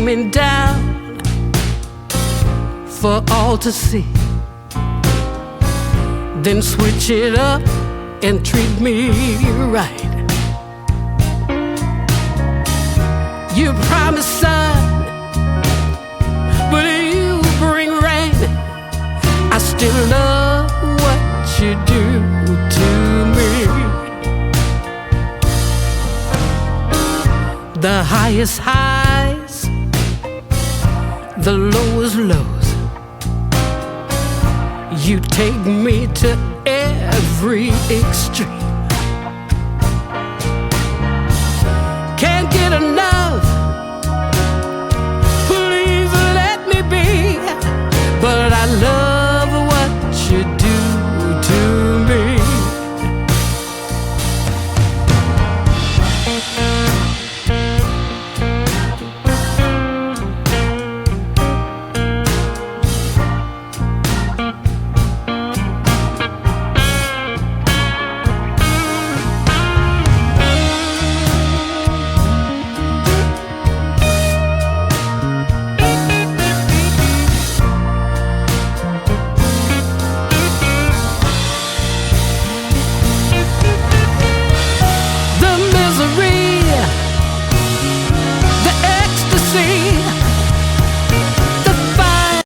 coming down for all to see. Then switch it up and treat me right. You promise sun, but you bring rain. I still love what you do to me. The highest highs, the lowest lows. You take me to every extreme. Can't get enough, please let me be. But I love